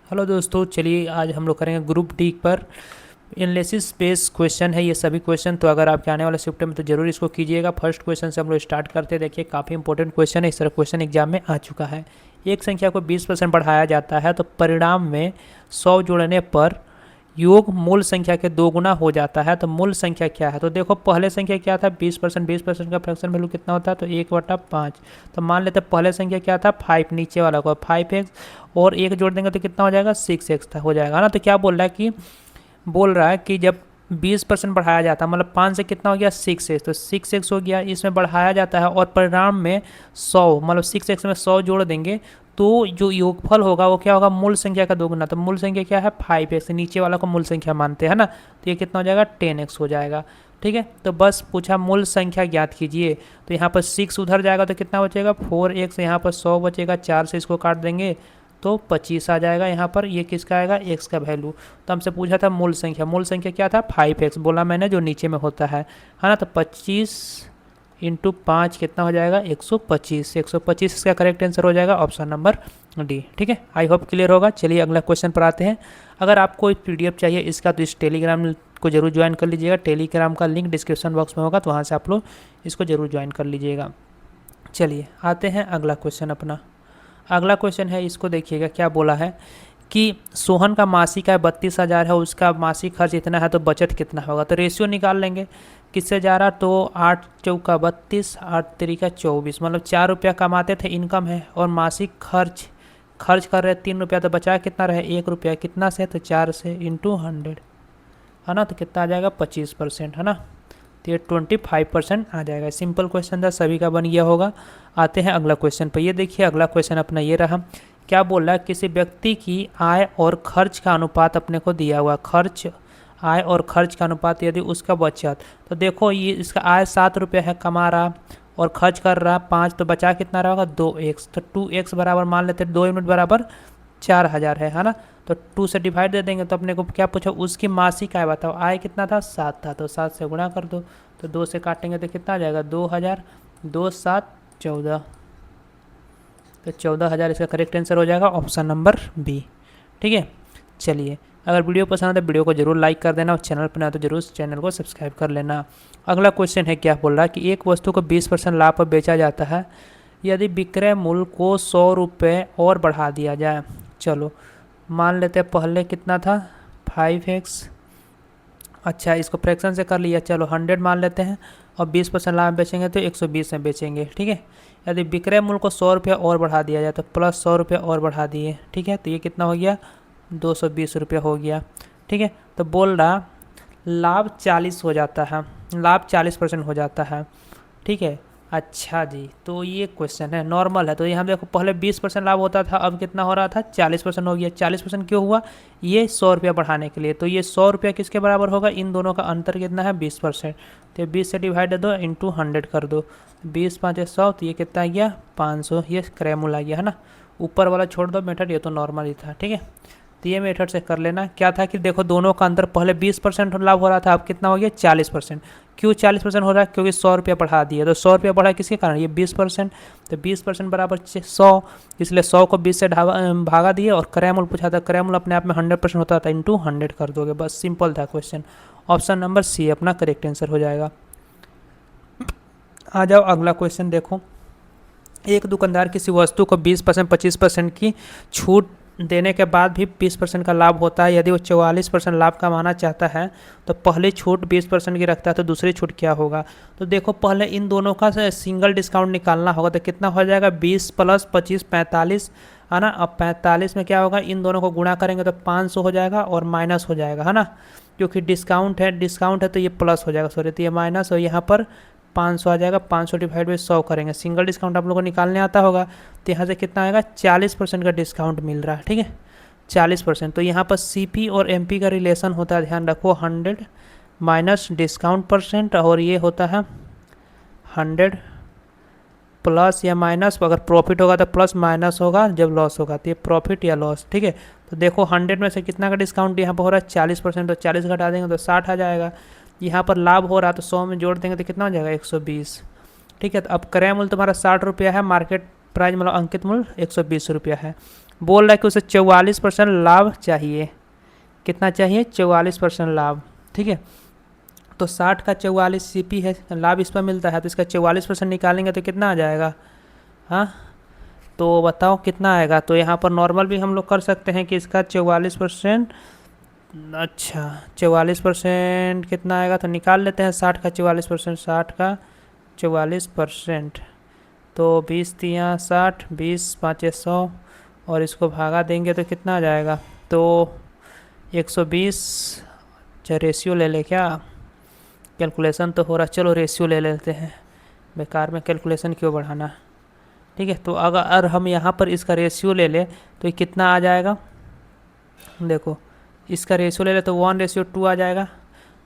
Hello दोस्तों, चलिए आज हम लोग करेंगे ग्रुप डी पर एनालिसिस बेस्ड क्वेश्चन है ये सभी क्वेश्चन। तो अगर आपके आने वाले शिफ्ट में तो जरूर इसको कीजिएगा। फर्स्ट क्वेश्चन से हम लोग स्टार्ट करते हैं। देखिए काफ़ी इंपॉर्टेंट क्वेश्चन है, इस तरह क्वेश्चन एग्जाम में आ चुका है। एक संख्या को 20% बढ़ाया जाता है तो परिणाम में 100 जोड़ने पर योग मूल संख्या के 2 गुना हो जाता है। तो मूल संख्या क्या है? तो देखो पहले संख्या क्या था 20%। 20% का फ्रैक्शन वैल्यू कितना होता है? तो 1/5। तो मान लेते पहले संख्या क्या था 5, नीचे वाला को 5x और 1 जोड़ देंगे तो कितना हो जाएगा 6x था हो जाएगा ना। तो क्या बोल रहा है कि जब 20% बढ़ाया जाता है मतलब 5 से कितना हो गया 6x, तो 6x हो गया, इसमें बढ़ाया जाता है और परिणाम में 100 मतलब 6x में 100 जोड़ देंगे तो जो योगफल होगा वो क्या होगा मूल संख्या का 2 गुना। तो मूल संख्या क्या है 5x, नीचे वाला को मूल संख्या मानते हैं ना। तो ये कितना हो जाएगा 10x हो जाएगा। ठीक है, तो बस पूछा मूल संख्या ज्ञात कीजिए। तो यहाँ पर 6 उधर जाएगा तो कितना बचेगा 4x, यहाँ पर 100 बचेगा, 4 से इसको काट देंगे तो 25 आ जाएगा। यहाँ पर ये किसका आएगा x का वैल्यू। तो हमसे पूछा था मूल संख्या क्या था 5x बोला मैंने जो नीचे में होता है ना। तो 25 इंटू 5 कितना हो जाएगा 125। 125 इसका करेक्ट आंसर हो जाएगा ऑप्शन नंबर डी। ठीक है, आई होप क्लियर होगा। चलिए अगला क्वेश्चन पर आते हैं। अगर आपको PDF चाहिए इसका तो इस टेलीग्राम को जरूर ज्वाइन कर लीजिएगा। टेलीग्राम का लिंक डिस्क्रिप्शन बॉक्स में होगा तो वहाँ से आप लोग इसको जरूर ज्वाइन कर लीजिएगा। चलिए आते हैं अगला क्वेश्चन अपना। अगला क्वेश्चन है, इसको देखिएगा क्या बोला है कि सोहन का मासिक आय 32,000 है, उसका मासिक खर्च इतना है तो बचत कितना होगा। तो रेशियो निकाल लेंगे किससे जा रहा। तो 8 चौका 32, 8 तिरिका 24, मतलब 4 रुपया कमाते थे इनकम है और मासिक खर्च कर रहे 3 रुपया। तो बचा कितना रहे 1 रुपया, कितना से तो 4 से इंटू 100 है ना। तो कितना आ जाएगा 25% है ना। तो ये 25% आ जाएगा। सिंपल क्वेश्चन था, सभी का बन गया होगा। आते हैं अगला क्वेश्चन पर। ये देखिए अगला क्वेश्चन अपना ये रहा। क्या बोल रहा है किसी व्यक्ति की आय और खर्च का अनुपात अपने को दिया हुआ। आय और खर्च का अनुपात यदि उसका बचत, तो देखो ये इसका आय 7 रुपये है कमा रहा और खर्च कर रहा 5, तो बचा कितना रहेगा 2x। तो 2x बराबर मान लेते 2 यूनिट बराबर 4,000 है ना। तो 2 से डिवाइड दे देंगे। तो अपने को क्या पूछा उसकी मासिक आय बताओ। आय कितना था 7 था, तो 7 से गुणा कर दो। तो 2 से काटेंगे तो कितना आ जाएगा 2,000, 2 7 14। तो 14,000 इसका करेक्ट आंसर हो जाएगा ऑप्शन नंबर बी। ठीक है, चलिए अगर वीडियो पसंद है तो वीडियो को जरूर लाइक कर देना और चैनल पर ना तो जरूर चैनल को सब्सक्राइब कर लेना। अगला क्वेश्चन है, क्या बोल रहा है कि एक वस्तु को 20% लाभ पर बेचा जाता है यदि विक्रय मूल्य को 100 रुपये और बढ़ा दिया जाए। चलो मान लेते हैं पहले कितना था 5x, अच्छा इसको फ्रैक्शन से कर लिया। चलो 100 मान लेते हैं और 20% लाभ बेचेंगे तो 120 में बेचेंगे। ठीक है, यदि विक्रय मूल्य को 100 रुपये और बढ़ा दिया जाए तो प्लस 100 रुपये और बढ़ा दिए। ठीक है, तो ये कितना हो गया 220 रुपये हो गया। ठीक है, तो बोल रहा लाभ 40 हो जाता है, लाभ 40% हो जाता है। ठीक है, अच्छा जी, तो ये क्वेश्चन है नॉर्मल है। तो यहाँ देखो पहले 20% लाभ होता था, अब कितना हो रहा था 40% हो गया। 40% क्यों हुआ ये 100 रुपया बढ़ाने के लिए। तो ये 100 रुपया किसके बराबर होगा, इन दोनों का अंतर कितना है 20%। तो 20 से डिवाइड दो इंटू 100 कर दो, 20 5 100, तो ये कितना आ गया 500। ये क्रय मूल्य आ गया है ना। ऊपर वाला छोड़ दो मेथड, ये तो नॉर्मल ही था। ठीक है, तो ये मेथड से कर लेना। क्या था कि देखो दोनों का अंतर पहले 20% लाभ हो रहा था, अब कितना हो गया 40%। क्यों 40% हो रहा है, क्योंकि 100 रुपया बढ़ा दिया। तो 100 रुपया बढ़ा किसके कारण ये 20%। तो 20% बराबर 100, इसलिए 100 को 20 से भागा दिए और क्रय मूल्य पूछा था। क्रय मूल्य अपने आप में 100% होता था, इंटू 100 कर दोगे। बस सिंपल था क्वेश्चन। ऑप्शन नंबर सी अपना करेक्ट आंसर हो जाएगा। आ जाओ अगला क्वेश्चन देखो। एक दुकानदार किसी वस्तु को 20% 25% की छूट देने के बाद भी 20% का लाभ होता है। यदि वो 44% लाभ कमाना चाहता है तो पहली छूट 20% की रखता है तो दूसरी छूट क्या होगा। तो देखो पहले इन दोनों का सिंगल डिस्काउंट निकालना होगा। तो कितना हो जाएगा 20 + 25 45 है ना। अब 45 में क्या होगा इन दोनों को गुणा करेंगे तो 500 हो जाएगा और माइनस हो जाएगा है ना, क्योंकि डिस्काउंट है तो ये प्लस हो जाएगा, सॉरी तो ये माइनस और यहाँ पर 500 आ जाएगा। 500 डिवाइड बाई 100 करेंगे। सिंगल डिस्काउंट आप लोगों को निकालने आता होगा। तो यहाँ से कितना आएगा 40% का डिस्काउंट मिल रहा है। ठीक है, 40%। तो यहाँ पर CP और MP का रिलेशन होता है, ध्यान रखो 100 माइनस डिस्काउंट परसेंट, और ये होता है 100 प्लस या माइनस। अगर प्रॉफिट होगा तो प्लस, माइनस होगा जब लॉस होगा तो ये प्रॉफिट या लॉस। ठीक है, तो देखो 100 में से कितना का डिस्काउंट यहाँ पर हो रहा है 40%। तो 40 घटा देंगे तो 60 आ जाएगा। यहाँ पर लाभ हो रहा है तो 100 में जोड़ देंगे तो कितना हो जाएगा 120। ठीक है, तो अब क्रय मूल्य तुम्हारा 60 रुपया है, मार्केट प्राइस मतलब अंकित मूल्य 120 रुपया है। बोल रहा है कि उसे 44% लाभ चाहिए। कितना चाहिए? 44% लाभ। ठीक है, तो 60 का 44 सीपी है, लाभ इस पर मिलता है, तो इसका 44% निकालेंगे तो कितना आ जाएगा? हाँ, तो बताओ कितना आएगा? तो यहाँ पर नॉर्मल भी हम लोग कर सकते हैं कि इसका 44%, अच्छा 44% कितना आएगा, तो निकाल लेते हैं 60 का 44%, 60 का 44%, तो 20 तियाँ 60, 20 पाँचे 100, और इसको भागा देंगे तो कितना आ जाएगा? तो 120। अच्छा रेशियो ले ले क्या? कैलकुलेशन तो हो रहा, चलो रेशियो ले लेते हैं, बेकार में कैलकुलेशन क्यों बढ़ाना। ठीक है, तो अगर हम यहाँ पर इसका रेशियो ले ले तो ये कितना आ जाएगा? देखो इसका रेशियो ले ले तो 1:2 आ जाएगा।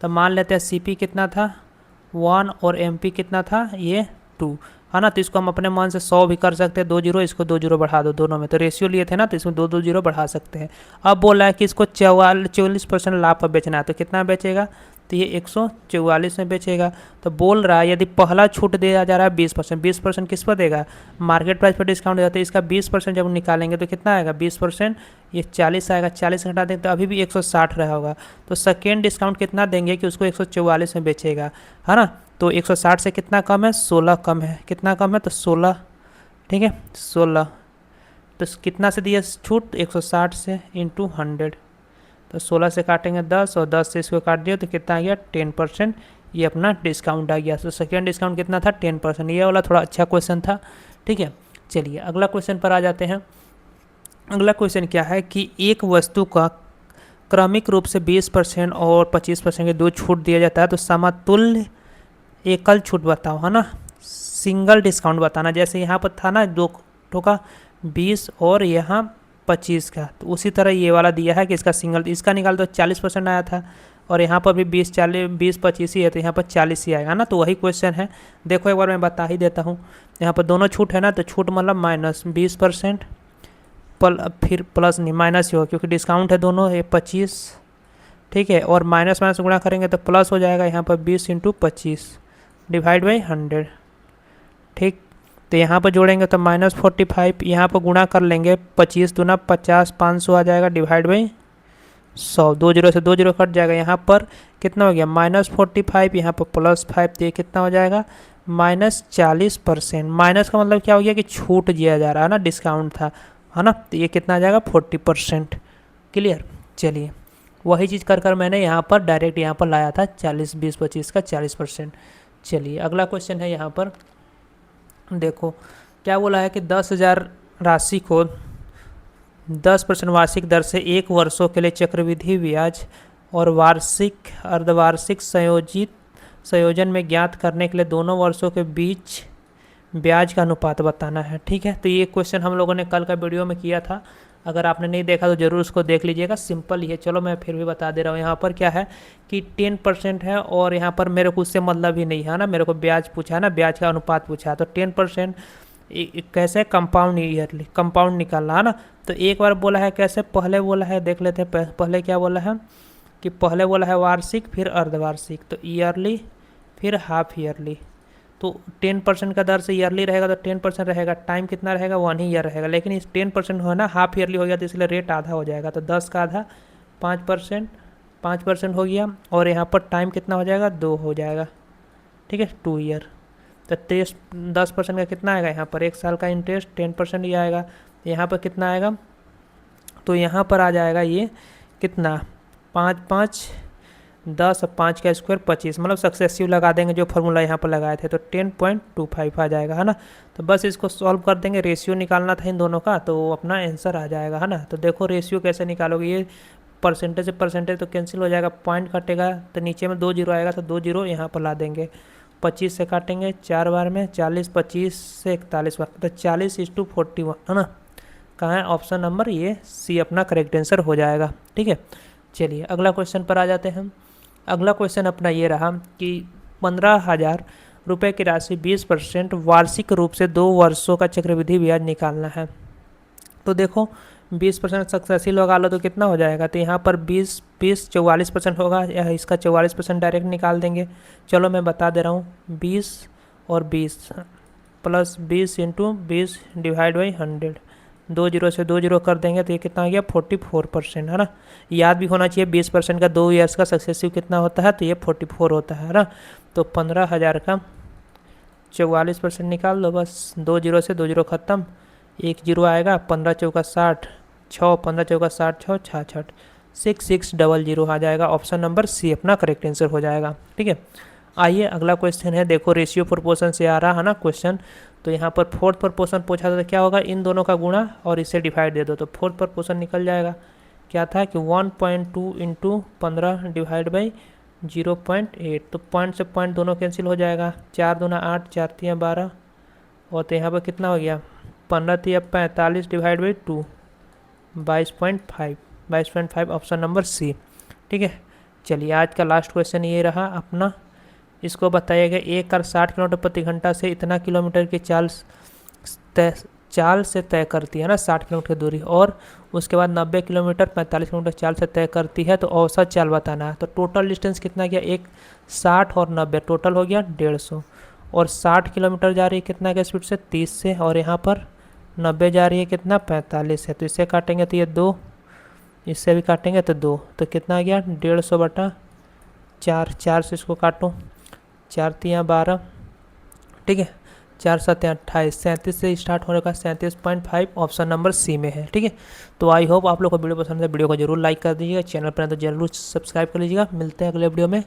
तो मान लेते हैं सी पी कितना था 1 और एम पी कितना था ये 2, है ना। तो इसको हम अपने मन से 100 भी कर सकते हैं, 2 जीरो, इसको 2 जीरो बढ़ा दो दोनों में, तो रेशियो लिए थे ना, तो इसमें 2 जीरो बढ़ा सकते हैं। अब बोला है कि इसको 44% लाभ पर बेचना है, तो कितना बेचेगा? तो ये 144 में बेचेगा। तो बोल रहा है यदि पहला छूट दिया जा रहा है 20%, 20% किस पर देगा? मार्केट प्राइस पर डिस्काउंट देता है, इसका 20% जब निकालेंगे तो कितना आएगा? 20%, ये 40 आएगा, 40 घटा देंगे तो अभी भी 160 रहा होगा। तो सेकेंड डिस्काउंट कितना देंगे कि उसको 144 में बेचेगा, है ना। तो 160 से कितना कम है? 16 कम है। कितना कम है? तो 16। ठीक है, 16, तो कितना से दिया छूट? 160 से इंटू 100, तो 16 से काटेंगे 10 और 10 से इसको काट दिया तो कितना आ गया? 10%। ये अपना डिस्काउंट आ गया। तो सेकेंड डिस्काउंट कितना था? 10%। ये वाला थोड़ा अच्छा क्वेश्चन था। ठीक है, चलिए अगला क्वेश्चन पर आ जाते हैं। अगला क्वेश्चन क्या है कि एक वस्तु का क्रमिक रूप से 20% और 25% के दो छूट दिया जाता है, तो समतुल्य एकल छूट बताओ, है ना। सिंगल डिस्काउंट बताना, जैसे यहाँ पर था ना दो का 20 और यहाँ 25 का, तो उसी तरह ये वाला दिया है कि इसका सिंगल, इसका निकाल तो 40% आया था, और यहाँ पर भी 20-25 ही है, तो यहाँ पर 40 ही आएगा ना। तो वही क्वेश्चन है, देखो एक बार मैं बता ही देता हूँ। यहाँ पर दोनों छूट है ना, तो छूट मतलब -20%, फिर प्लस नहीं माइनस ही हो, क्योंकि डिस्काउंट है दोनों, ये 25। ठीक है, और माइनस माइनस गुणा करेंगे तो प्लस हो जाएगा। यहाँ पर 20 × 25 डिवाइड बाई 100। ठीक, तो यहाँ पर जोड़ेंगे तो -45, यहाँ पर गुणा कर लेंगे 25 दूना 50, 500 आ जाएगा डिवाइड बाई 100, 2 जीरो से 2 जीरो कट जाएगा। यहाँ पर कितना हो गया? -45, यहाँ पर +5, तो ये कितना हो जाएगा? -40%। माइनस का मतलब क्या हो गया कि छूट दिया जा रहा है ना, डिस्काउंट था, है ना। तो ये कितना आ जाएगा? 40%। क्लियर। चलिए वही चीज़ कर मैंने यहाँ पर डायरेक्ट यहाँ पर लाया था 40, 20, 25 का 40%। चलिए अगला क्वेश्चन है यहाँ पर, देखो क्या बोला है कि 10,000 राशि को 10% वार्षिक दर से 1 वर्षों के लिए चक्रवृद्धि ब्याज और वार्षिक अर्धवार्षिक संयोजन में ज्ञात करने के लिए दोनों वर्षों के बीच ब्याज का अनुपात बताना है। ठीक है, तो ये क्वेश्चन हम लोगों ने कल का वीडियो में किया था, अगर आपने नहीं देखा तो ज़रूर उसको देख लीजिएगा, सिंपल ही है। चलो मैं फिर भी बता दे रहा हूँ। यहाँ पर क्या है कि 10% है, और यहाँ पर मेरे को उससे मतलब ही नहीं है ना, मेरे को ब्याज पूछा है ना, ब्याज का अनुपात पूछा है, तो 10% कैसे? कंपाउंड ईयरली, कंपाउंड निकालना है ना। तो एक बार बोला है कैसे, पहले बोला है देख लेते हैं, पहले क्या बोला है कि पहले बोला है वार्षिक, फिर अर्धवार्षिक, तो ईयरली फिर हाफ ईयरली। तो 10% का दर से ईयरली रहेगा तो 10% रहेगा, टाइम कितना रहेगा? 1 ही ईयर रहेगा, लेकिन इस 10% हो ना हाफ ईयरली हो गया तो इसलिए रेट आधा हो जाएगा, तो 10 का आधा 5% हो गया, और यहाँ पर टाइम कितना हो जाएगा? 2 हो जाएगा। ठीक है, 2 ईयर। तो 10% का कितना आएगा? यहाँ पर 1 साल का इंटरेस्ट 10% ही आएगा। यहाँ पर कितना आएगा? तो यहाँ पर आ जाएगा ये कितना? 5 5 10 और 5 का स्क्वायर 25, मतलब सक्सेसिव लगा देंगे जो फार्मूला यहाँ पर लगाए थे, तो 10.25 आ जाएगा, है ना। तो बस इसको सॉल्व कर देंगे, रेशियो निकालना था इन दोनों का, तो अपना आंसर आ जाएगा, है ना। तो देखो रेशियो कैसे निकालोगे, ये परसेंटेज से परसेंटेज तो कैंसिल हो जाएगा, पॉइंट कटेगा तो नीचे में 2 जीरो आएगा, तो 2 जीरो यहाँ पर ला देंगे। 25 से काटेंगे 4 बार में, 40, 25 से 41 बार, तो 40:41, है ना। कहाँ है? ऑप्शन नंबर ये सी अपना करेक्ट आंसर हो जाएगा। ठीक है, चलिए अगला क्वेश्चन पर आ जाते हैं। अगला क्वेश्चन अपना ये रहा कि 15,000 रुपये की राशि 20% वार्षिक रूप से 2 वर्षों का चक्रवृद्धि ब्याज निकालना है। तो देखो 20% सक्सेसिव लगा लो तो कितना हो जाएगा? तो यहाँ पर 20 44% होगा, या इसका 44% डायरेक्ट निकाल देंगे। चलो मैं बता दे रहा हूँ, 20 और 20 +20 × 20 डिवाइड बाई 100, 2 जीरो से 2 जीरो कर देंगे तो ये कितना आ गया 44%, है ना। याद भी होना चाहिए 20% का 2 ईयर्स का सक्सेसिव कितना होता है, तो ये 44 होता है ना। तो 15,000 का 44% निकाल दो बस, 2 जीरो से 2 जीरो ख़त्म, 1 जीरो आएगा, 15 चौका 60, 6 15 चौका 60, 6 66, 6600 आ जाएगा। ऑप्शन नंबर सी अपना करेक्ट आंसर हो जाएगा। ठीक है, आइए अगला क्वेश्चन है। देखो रेशियो प्रोपोर्शन से आ रहा है ना क्वेश्चन, तो यहाँ पर फोर्थ प्रोपोर्शन पूछा था तो क्या होगा, इन दोनों का गुणा और इसे डिवाइड दे दो तो फोर्थ प्रोपोर्शन निकल जाएगा। क्या था कि 1.2 इंटू 15 डिवाइड बाई 0.8, तो पॉइंट से पॉइंट दोनों कैंसिल हो जाएगा, 4 दूना 8, 4 तियाँ 12, और तो यहाँ पर कितना हो गया 15 तिया 45 divide by 2, 22.5 option number C. ठीक है, चलिए आज का लास्ट क्वेश्चन ये रहा अपना। इसको बताइएगा एक कार 60 किलोमीटर प्रति घंटा से इतना किलोमीटर की चाल से तय करती है ना, 60 किलोमीटर की दूरी, और उसके बाद 90 किलोमीटर 45 किलोमीटर चाल से तय करती है, तो औसत चाल बताना है। तो टोटल डिस्टेंस कितना गया, एक 60 और 90 टोटल हो गया 150, और 60 किलोमीटर जा रही है कितना के स्पीड से 30 से, और यहाँ पर 90 जा रही है कितना 45 है, तो इससे काटेंगे तो ये 2, इससे भी काटेंगे तो 2, तो कितना आ गया 150 बटा 4, 4 से इसको काटो, 4 तियाँ 12, ठीक है, 4 7 28, 37 से स्टार्ट होने का 37.5 ऑप्शन नंबर सी में है। ठीक है, तो आई होप आप लोग को वीडियो पसंद है, वीडियो को जरूर लाइक कर दीजिएगा, चैनल पर तो जरूर सब्सक्राइब कर लीजिएगा। मिलते हैं अगले वीडियो में,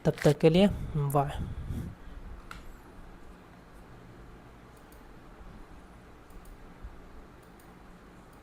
तब तक के लिए बाय।